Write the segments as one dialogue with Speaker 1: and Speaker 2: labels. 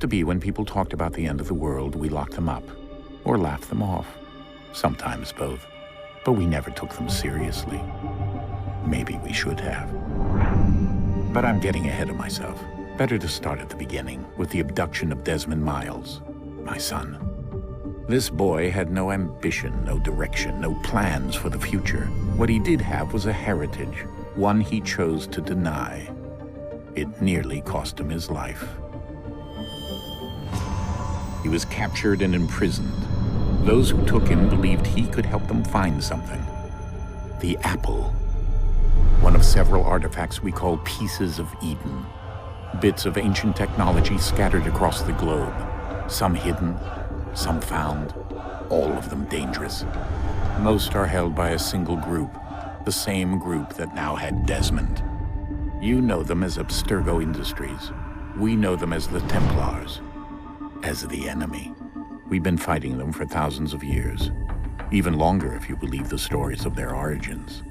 Speaker 1: To be when people talked about the end of the world, we locked them up, or laughed them off. Sometimes both. But we never took them seriously. Maybe we should have. But I'm getting ahead of myself. Better to start at the beginning, with the abduction of Desmond Miles, my son. This boy had no ambition, no direction, no plans for the future. What he did have was a heritage, one he chose to deny. It nearly cost him his life. He was captured and imprisoned. Those who took him believed he could help them find something. The apple. One of several artifacts we call pieces of Eden. Bits of ancient technology scattered across the globe. Some hidden, some found, all of them dangerous. Most are held by a single group, the same group that now had Desmond. You know them as Abstergo Industries. We know them as the Templars, as the enemy. We've been fighting them for thousands of years, even longer if you believe the stories of their origins.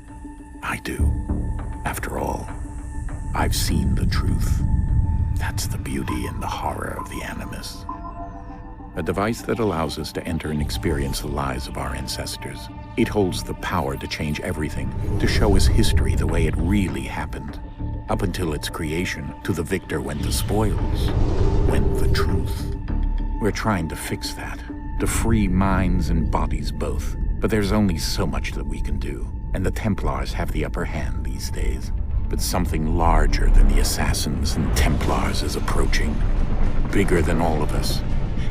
Speaker 1: I do. After all, I've seen the truth. That's the beauty and the horror of the Animus. A device that allows us to enter and experience the lives of our ancestors. It holds the power to change everything, to show us history the way it really happened. Up until its creation, to the victor went the spoils, went the truth. We're trying to fix that, to free minds and bodies both. But there's only so much that we can do, and the Templars have the upper hand these days. But something larger than the Assassins and Templars is approaching, bigger than all of us.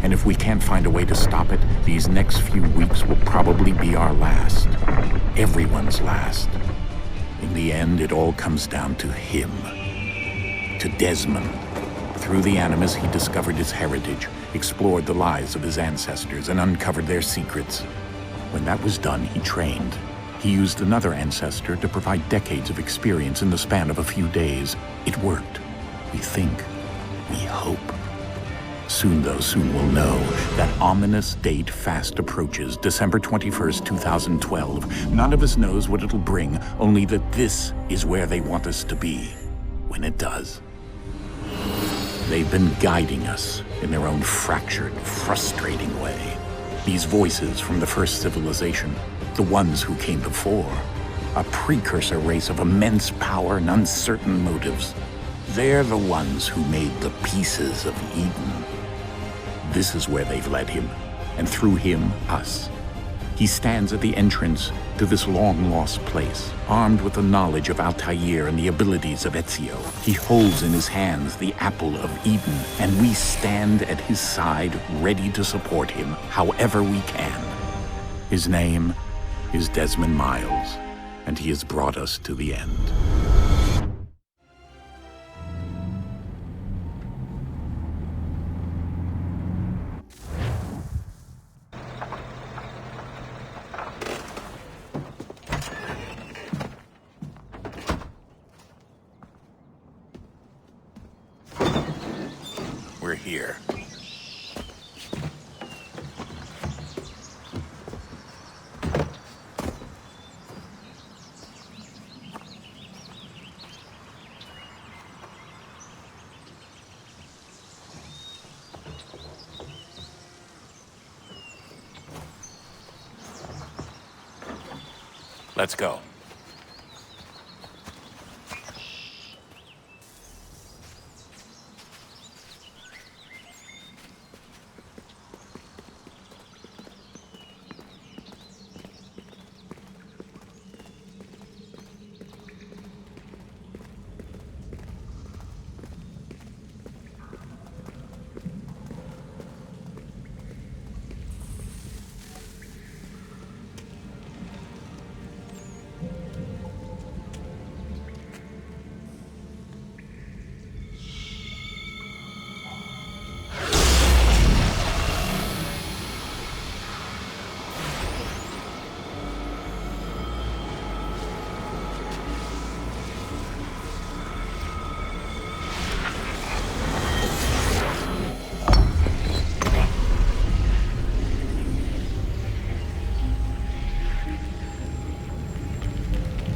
Speaker 1: And if we can't find a way to stop it, these next few weeks will probably be our last. Everyone's last. In the end, it all comes down to him. To Desmond. Through the Animus, he discovered his heritage, explored the lives of his ancestors, and uncovered their secrets. When that was done, he trained. He used another ancestor to provide decades of experience in the span of a few days. It worked. We think. We hope. Soon, though, soon we'll know. That ominous date fast approaches, December 21st, 2012. None of us knows what it'll bring, only that this is where they want us to be, when it does. They've been guiding us in their own fractured, frustrating way. These voices from the first civilization, the ones who came before, a precursor race of immense power and uncertain motives. They're the ones who made the pieces of Eden. This is where they've led him, and through him, us. He stands at the entrance to this long-lost place, armed with the knowledge of Altair and the abilities of Ezio. He holds in his hands the apple of Eden, and we stand at his side, ready to support him however we can. His name is Desmond Miles, and he has brought us to the end. We're here. Let's go.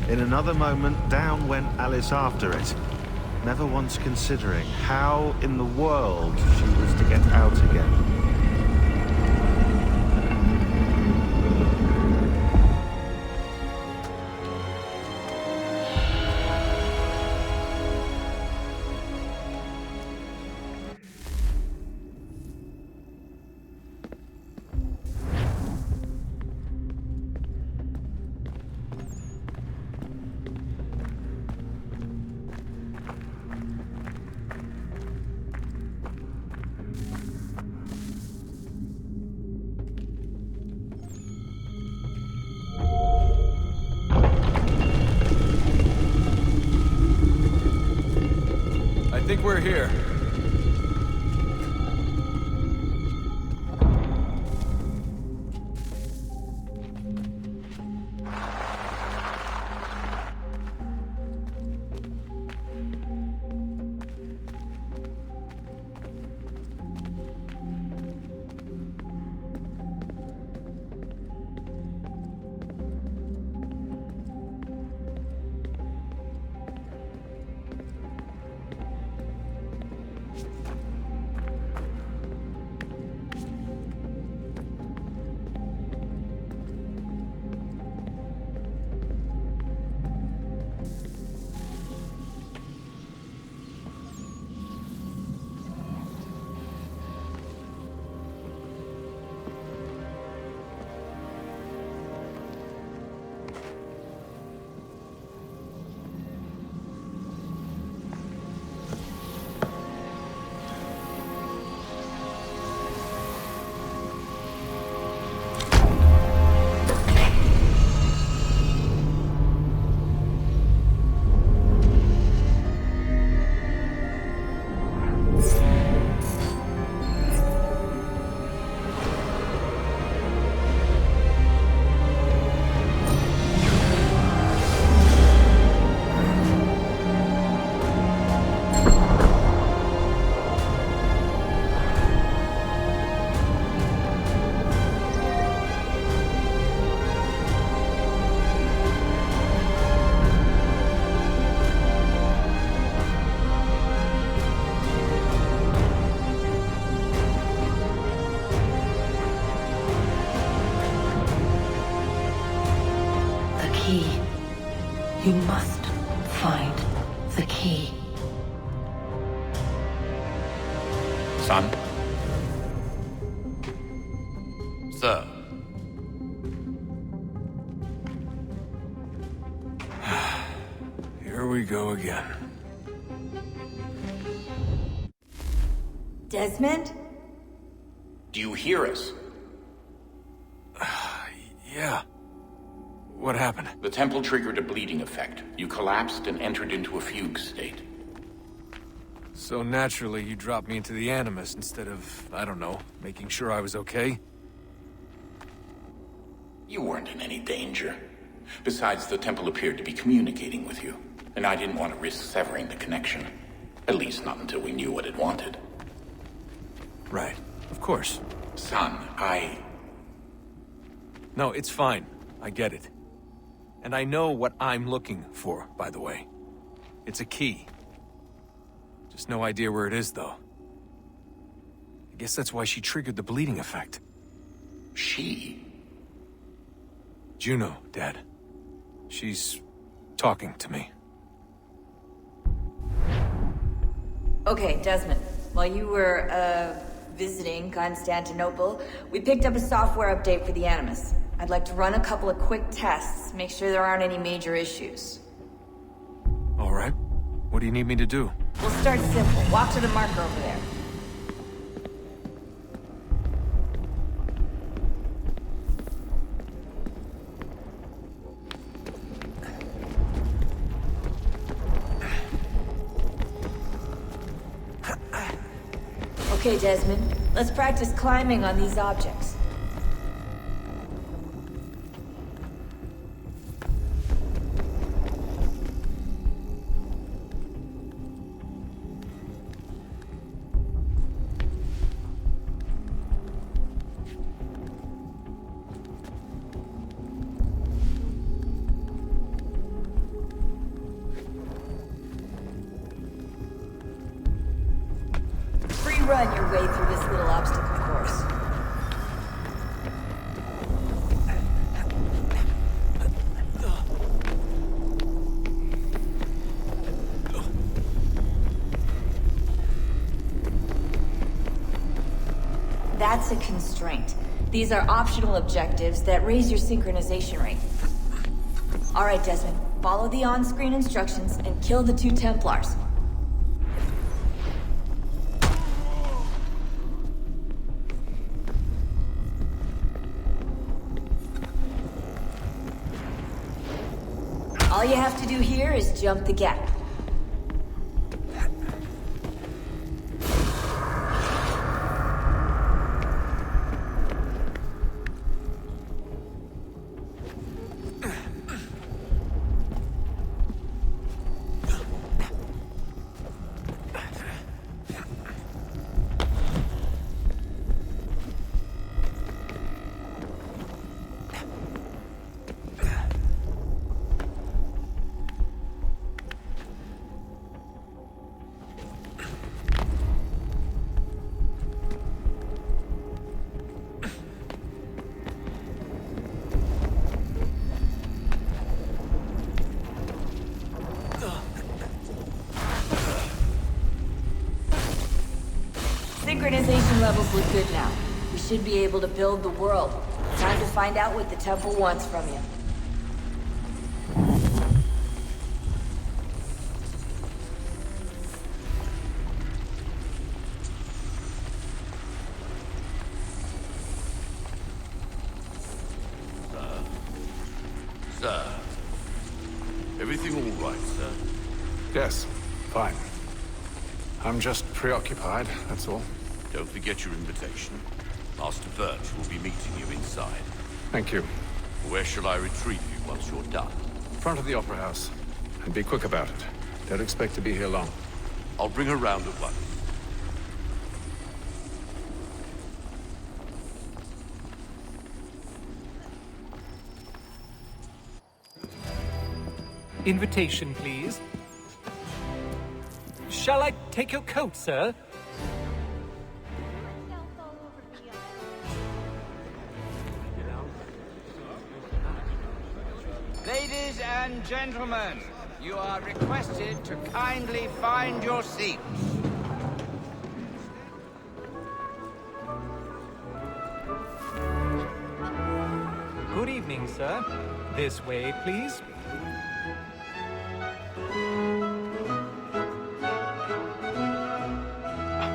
Speaker 2: In another moment, down went Alice after it. never once considering how in the world she was to get out again.
Speaker 3: I think we're here.
Speaker 4: You must find the key.
Speaker 1: Son?
Speaker 5: Sir.
Speaker 3: Here we go again.
Speaker 6: Desmond?
Speaker 1: Do you hear us?
Speaker 3: Yeah. What happened?
Speaker 1: The temple triggered a bleeding effect. You collapsed and entered into a fugue state.
Speaker 3: So naturally, you dropped me into the Animus instead of, I don't know, making sure I was okay?
Speaker 1: You weren't in any danger. Besides, the temple appeared to be communicating with you, and I didn't want to risk severing the connection. At least not until we knew what it wanted.
Speaker 3: Right. Of course.
Speaker 1: Son,
Speaker 3: No, it's fine. I get it. And I know what I'm looking for, by the way. It's a key. Just no idea where it is, though. I guess that's why she triggered the bleeding effect.
Speaker 1: She?
Speaker 3: Juno, Dad. She's talking to me.
Speaker 6: Okay, Desmond. While you were, visiting Constantinople, we picked up a software update for the Animus. I'd like to run a couple of quick tests, make sure there aren't any major issues.
Speaker 3: All right. What do you need me to do?
Speaker 6: We'll start simple. Walk to the marker over there. Okay, Desmond. Let's practice climbing on these objects. little obstacle course. That's a constraint. These are optional objectives that raise your synchronization rate. Alright, Desmond. Follow the on-screen instructions and kill the 2 Templars. All you have to do here is jump the gap. Synchronization levels look good now. We should be able to build the world. Time to find out what the temple wants from you.
Speaker 5: Sir. Everything all right, sir?
Speaker 7: Yes, fine. I'm just preoccupied, that's all.
Speaker 5: Don't forget your invitation. Master Birch will be meeting you inside.
Speaker 7: Thank you.
Speaker 5: Where shall I retrieve you once you're done?
Speaker 7: Front of the Opera House. And be quick about it. Don't expect to be here long.
Speaker 5: I'll bring her round at once.
Speaker 8: Invitation, please. Shall I take your coat, sir?
Speaker 9: Ladies and gentlemen, you are requested to kindly find your seats.
Speaker 8: Good evening, sir. This way, please.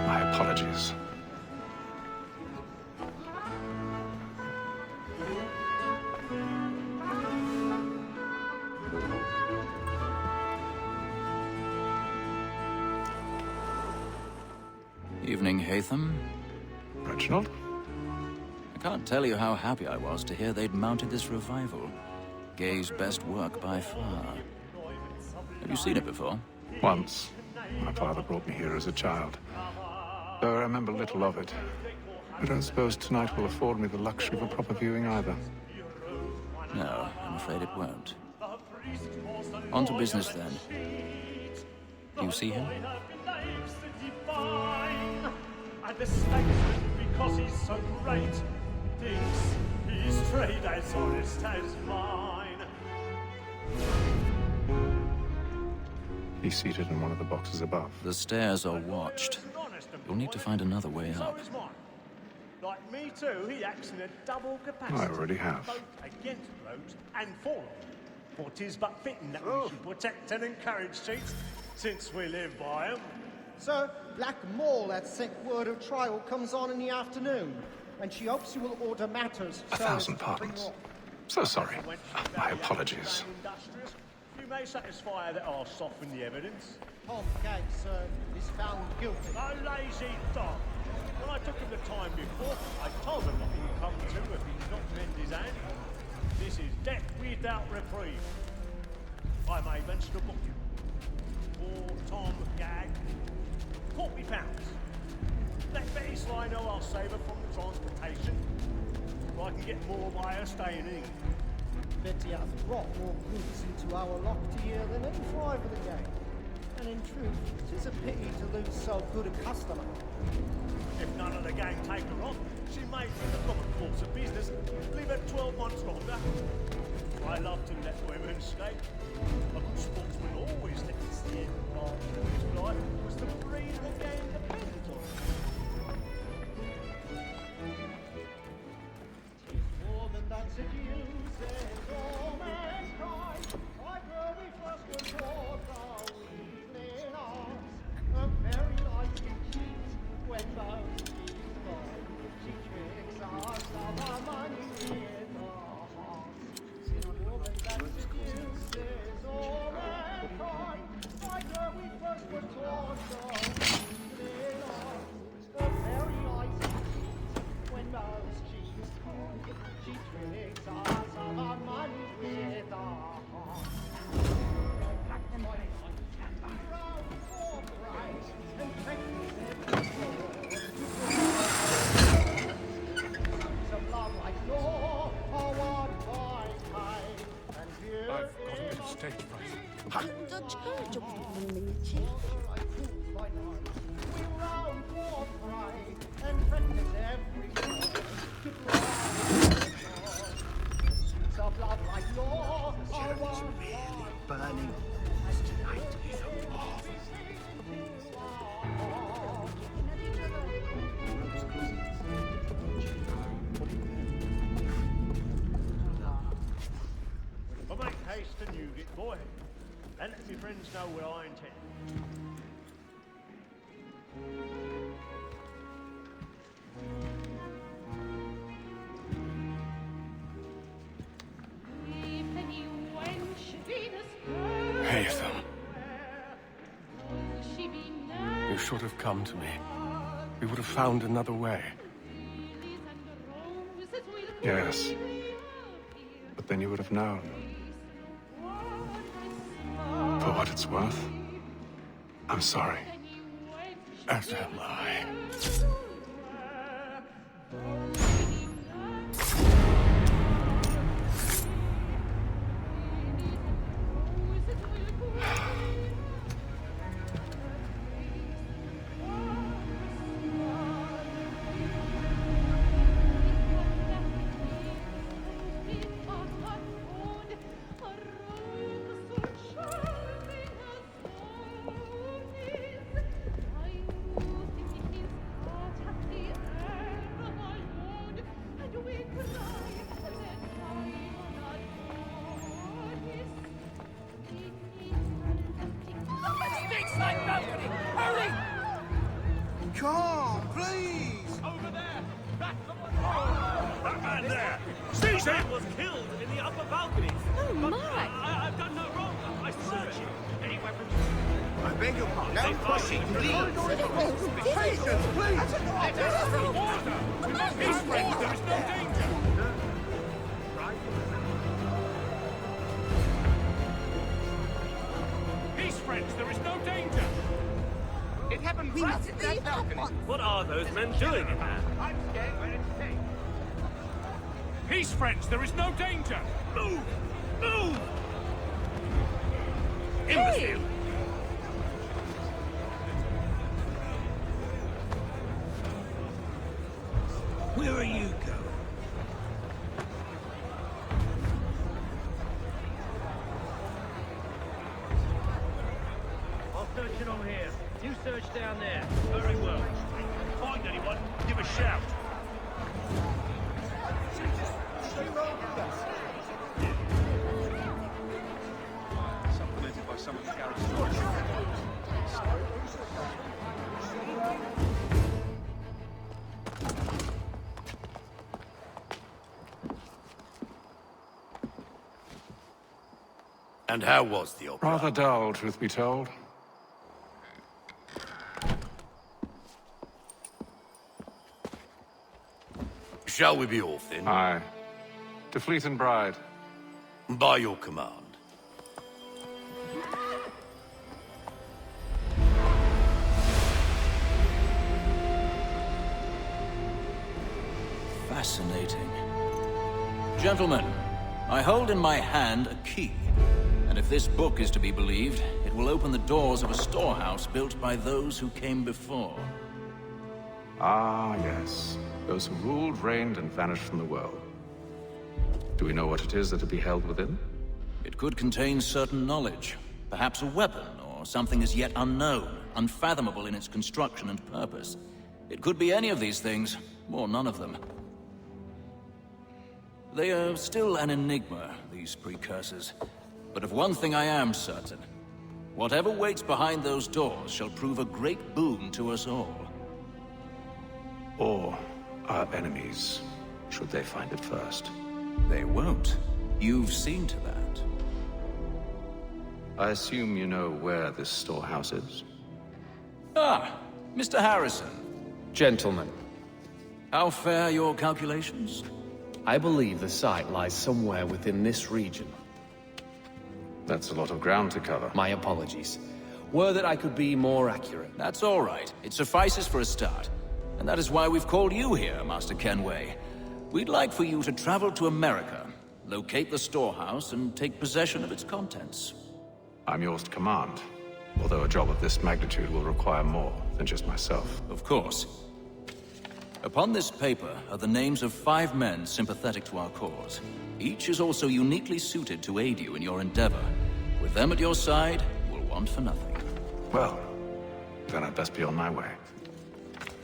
Speaker 7: My apologies.
Speaker 10: Evening, Hatham.
Speaker 7: Reginald?
Speaker 10: I can't tell you how happy I was to hear they'd mounted this revival. Gay's best work by far. Have you seen it before?
Speaker 7: Once. My father brought me here as a child. Though I remember little of it. I don't suppose tonight will afford me the luxury of a proper viewing either.
Speaker 10: No, I'm afraid it won't. On to business, then. Do you see him?
Speaker 11: And the statesman, because he's so great, thinks his trade as honest as mine.
Speaker 7: He's seated in one of the boxes above.
Speaker 10: The stairs are watched. You'll need to find another way up.
Speaker 11: Like me too, he acts in a double capacity.
Speaker 7: I already have.
Speaker 11: Both against rogues and for them. For 'tis but fitting that we should protect and encourage cheats, since we live by 'em.
Speaker 12: Sir, Black Mall had sent word of trial comes on in the afternoon, and she hopes you will order matters.
Speaker 7: 1,000 pardons. So sorry. My apologies.
Speaker 11: You may satisfy that I'll soften the evidence.
Speaker 12: Tom Gates, sir, is found guilty.
Speaker 11: A lazy dog. When I took him the time before, I told him what he would come to if he did not mend his hand. This is death without reprieve. I may venture to book you. For Tom Gag, £40. Let Betty Sly know I'll save her from the transportation. Or I can get more by her staying in.
Speaker 12: Betty hath brought more goods into our locked here than any five of the gang. And in truth, 'tis a pity to lose so good a customer.
Speaker 11: If none of the gang take her on, she may, in the common course of business, leave her 12 months longer. I love to let women escape. A good sportsman always thinks the end of his life was the freedom the game depends on.
Speaker 12: More than that seduces all mankind. Right where we first were taught our evening arms. A very light cheat when most she's gone. She tricks us of our money with our hearts. More than that seduces all mankind. Right where we first were taught our evening arms. A very light cheat when most she's gone. She tricks us of our money with our hearts.
Speaker 11: I've got a bit of stage fright.
Speaker 12: Burning. Tonight is a war.
Speaker 11: I'll make haste to Newgate, boy, and let me friends know where I intend.
Speaker 13: Haytham. You should have come to me. We would have found another way.
Speaker 7: Yes. But then you would have known. For what it's worth, I'm sorry.
Speaker 13: As am I.
Speaker 14: Come, please!
Speaker 11: Over there! That man there! Seize him! Was killed in the upper balconies!
Speaker 15: Oh, Mark!
Speaker 11: I've done no wrong! I swear it! Any weapons?
Speaker 14: I beg your pardon. No pushing, please!
Speaker 11: Patience, please! Let us through! Order! We must be friends! There is no danger! Peace, friends! There is no danger!
Speaker 14: It happened right at that balcony.
Speaker 11: What are those men doing in there?
Speaker 14: I'm scared when it's safe.
Speaker 11: Peace, friends! There is no danger! Move! Move! Imbecile!
Speaker 14: Where are you going?
Speaker 11: I'll search it on here. You search down there. Very well. Find anyone, give a shout.
Speaker 14: Supplemented by some of the garage.
Speaker 5: And how was the opera?
Speaker 7: Rather dull, truth be told.
Speaker 5: Shall we be off then?
Speaker 7: Aye. To Fleet and Bride.
Speaker 5: By your command.
Speaker 10: Fascinating. Gentlemen, I hold in my hand a key. And if this book is to be believed, it will open the doors of a storehouse built by those who came before.
Speaker 7: Ah, yes. Those who ruled, reigned, and vanished from the world. Do we know what it is that will be held within?
Speaker 10: It could contain certain knowledge. Perhaps a weapon, or something as yet unknown, unfathomable in its construction and purpose. It could be any of these things, or none of them. They are still an enigma, these precursors. But of one thing I am certain. Whatever waits behind those doors shall prove a great boon to us all.
Speaker 7: Or our enemies, should they find it first.
Speaker 10: They won't. You've seen to that.
Speaker 7: I assume you know where this storehouse is?
Speaker 10: Ah, Mr. Harrison.
Speaker 15: Gentlemen,
Speaker 10: How fare your calculations?
Speaker 15: I believe the site lies somewhere within this region.
Speaker 7: That's a lot of ground to cover.
Speaker 15: My apologies. Were that I could be more accurate.
Speaker 10: That's all right. It suffices for a start. And that is why we've called you here, Master Kenway. We'd like for you to travel to America, locate the storehouse, and take possession of its contents.
Speaker 7: I'm yours to command, although a job of this magnitude will require more than just myself.
Speaker 10: Of course. Upon this paper are the names of 5 men sympathetic to our cause. Each is also uniquely suited to aid you in your endeavor. With them at your side, you will want for nothing.
Speaker 7: Well, then I'd best be on my way.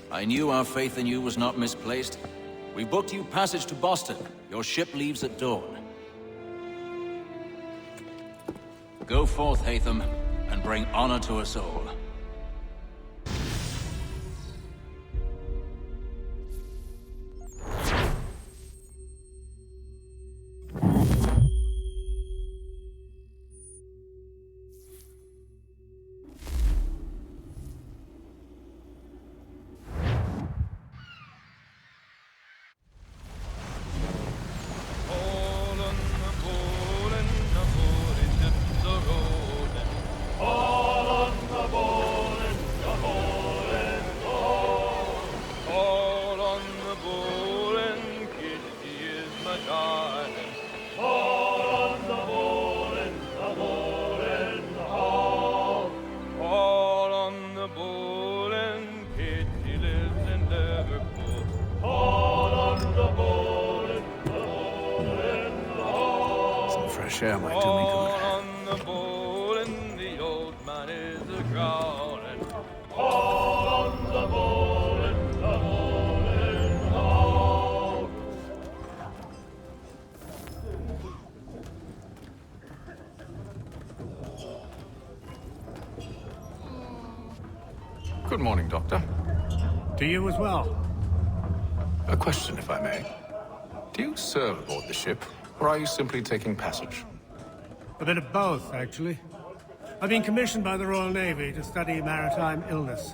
Speaker 10: I knew our faith in you was not misplaced. We booked you passage to Boston. Your ship leaves at dawn. Go forth, Hatham, and bring honor to us all.
Speaker 7: Share might do me good.
Speaker 14: On the bowl and the old man is a-growling.
Speaker 12: All on the bowling, the bowling hall.
Speaker 7: Good morning, Doctor.
Speaker 11: To you as well.
Speaker 7: A question, if I may. Do you serve aboard the ship, or are you simply taking passage?
Speaker 11: A bit of both, actually. I've been commissioned by the Royal Navy to study maritime illness.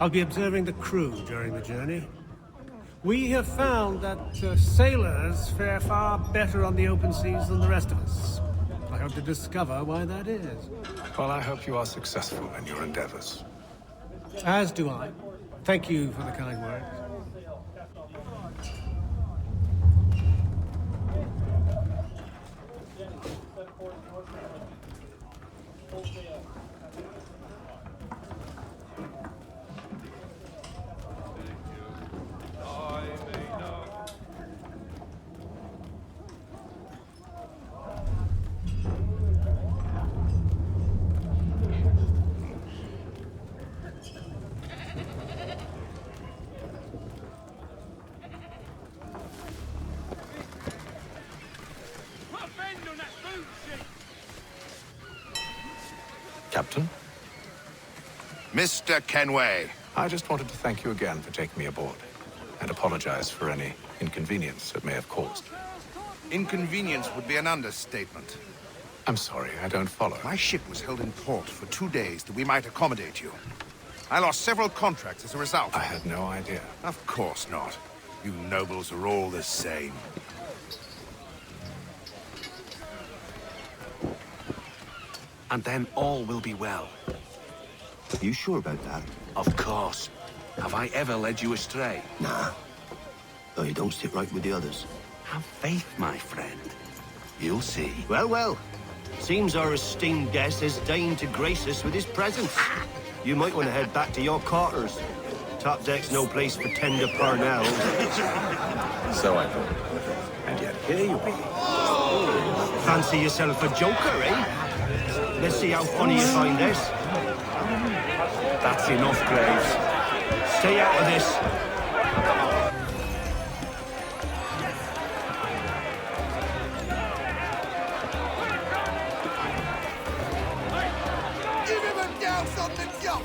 Speaker 11: I'll be observing the crew during the journey. We have found that sailors fare far better on the open seas than the rest of us. I hope to discover why that is.
Speaker 7: Well, I hope you are successful in your endeavors.
Speaker 11: As do I. Thank you for the kind words.
Speaker 7: Captain?
Speaker 16: Mr. Kenway.
Speaker 7: I just wanted to thank you again for taking me aboard, and apologize for any inconvenience it may have caused.
Speaker 16: Inconvenience would be an understatement.
Speaker 7: I'm sorry, I don't follow.
Speaker 16: My ship was held in port for 2 days that we might accommodate you. I lost several contracts as a result.
Speaker 7: I had no idea.
Speaker 16: Of course not. You nobles are all the same.
Speaker 17: And then all will be well.
Speaker 18: Are you sure about that?
Speaker 17: Of course. Have I ever led you astray?
Speaker 18: Nah. Though you don't sit right with the others.
Speaker 17: Have faith, my friend. You'll see.
Speaker 18: Well, well. Seems our esteemed guest has deigned to grace us with his presence. You might want to head back to your quarters. Top deck's no place for tender parnells.
Speaker 19: So I thought. And yet here you be.
Speaker 18: Fancy yourself a joker, eh? Let's see how funny you find this.
Speaker 19: That's enough, Graves.
Speaker 18: Stay out of this.
Speaker 16: Give him a douse on the jump!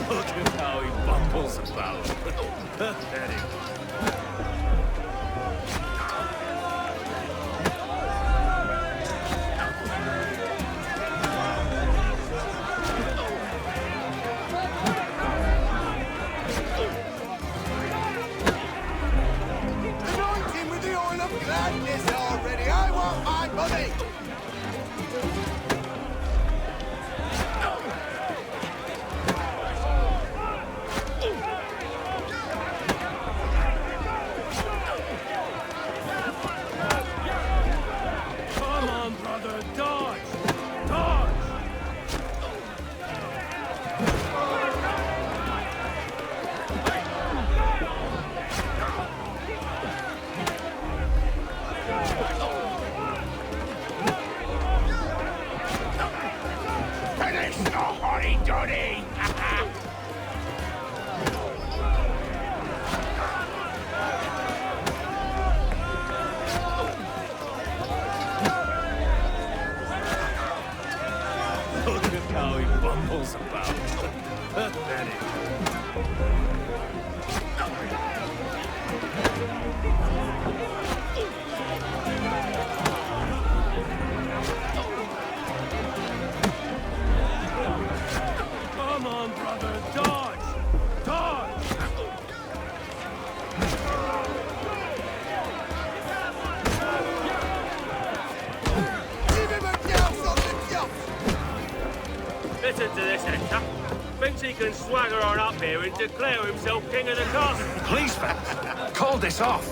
Speaker 5: Look at how he bumbles about. Pathetic.
Speaker 16: Anoint him with the oil of gladness already! I want my money!
Speaker 14: Come on, brother, dodge! Dodge!
Speaker 16: Finish the horny-donny!
Speaker 5: Look at how he bumbles about. Pathetic.
Speaker 14: Come on, brother, dodge! Dodge!
Speaker 16: Give him a douse on the jump!
Speaker 14: Listen to this, Hector. Thinks he can swagger on up here and declare himself king of the castle.
Speaker 17: Please, fellas, call this off.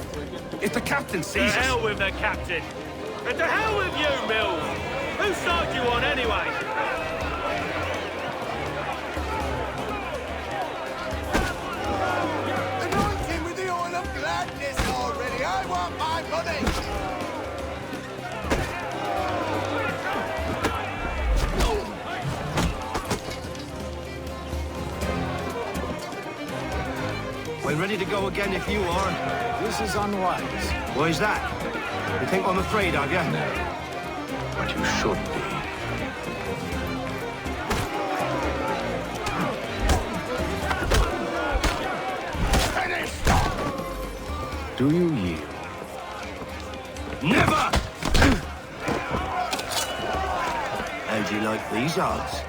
Speaker 17: If the captain
Speaker 14: To
Speaker 17: sees us...
Speaker 14: hell with the captain. And to hell with you, Mills. Whose side you on, anyway?
Speaker 16: Anoint him with the oil of gladness already! I want my money!
Speaker 18: We're ready to go again if you are.
Speaker 19: This is unwise.
Speaker 18: Why is that? You think I'm afraid of you?
Speaker 19: No. But you should be.
Speaker 16: Finish!
Speaker 19: Do you yield?
Speaker 18: Never! How do you like these odds?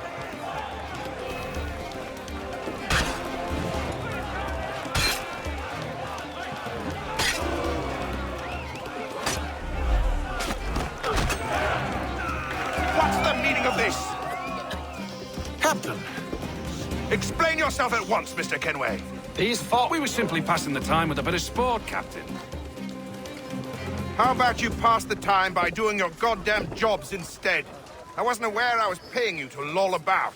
Speaker 16: What's the meaning of this?
Speaker 17: Captain,
Speaker 16: Explain yourself at once, Mr. Kenway.
Speaker 17: these thought we were simply passing the time with a bit of sport, Captain.
Speaker 16: How about you pass the time by doing your goddamn jobs instead? I wasn't aware I was paying you to loll about.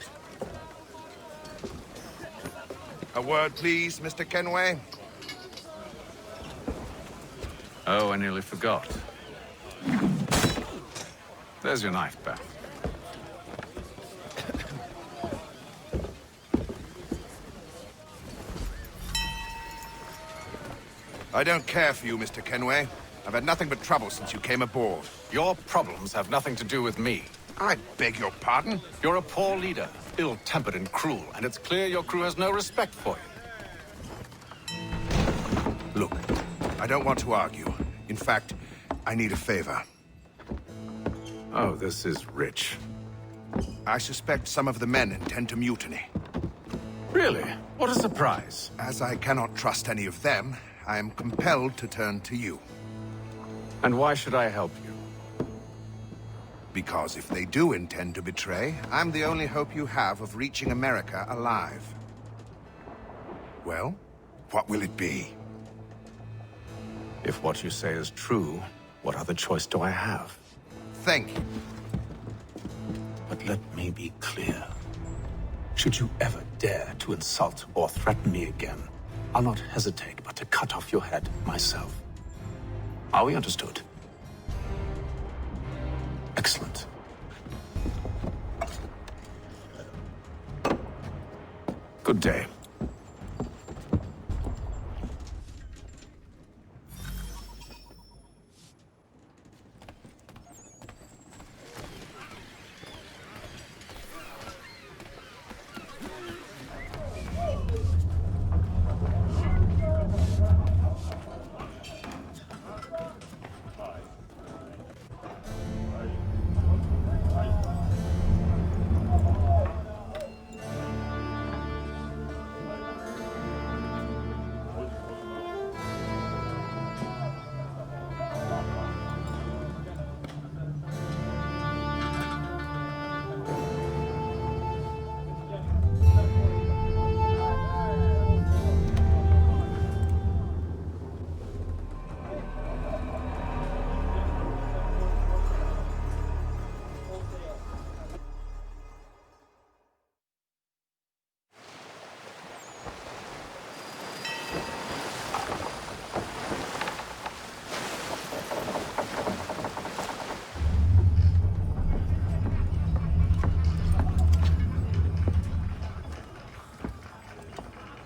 Speaker 16: A word, please, Mr. Kenway.
Speaker 13: Oh, I nearly forgot. There's your knife, Beth.
Speaker 16: I don't care for you, Mr. Kenway. I've had nothing but trouble since you came aboard.
Speaker 13: Your problems have nothing to do with me.
Speaker 16: I beg your pardon?
Speaker 13: You're a poor leader, ill-tempered and cruel, and it's clear your crew has no respect for you.
Speaker 16: Look, I don't want to argue. In fact, I need a favor.
Speaker 13: Oh, this is rich.
Speaker 16: I suspect some of the men intend to mutiny.
Speaker 13: Really? What a surprise.
Speaker 16: As I cannot trust any of them, I am compelled to turn to you.
Speaker 13: And why should I help you?
Speaker 16: Because if they do intend to betray, I'm the only hope you have of reaching America alive. Well, what will it be?
Speaker 13: If what you say is true, what other choice do I have?
Speaker 16: Think.
Speaker 13: But let me be clear. Should you ever dare to insult or threaten me again, I'll not hesitate but to cut off your head myself. Are we understood? Excellent. Good day.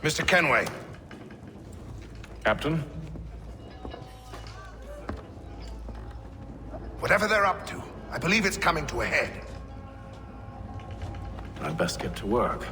Speaker 16: Mr. Kenway.
Speaker 13: Captain?
Speaker 16: Whatever they're up to, I believe it's coming to a head.
Speaker 13: I'd best get to work.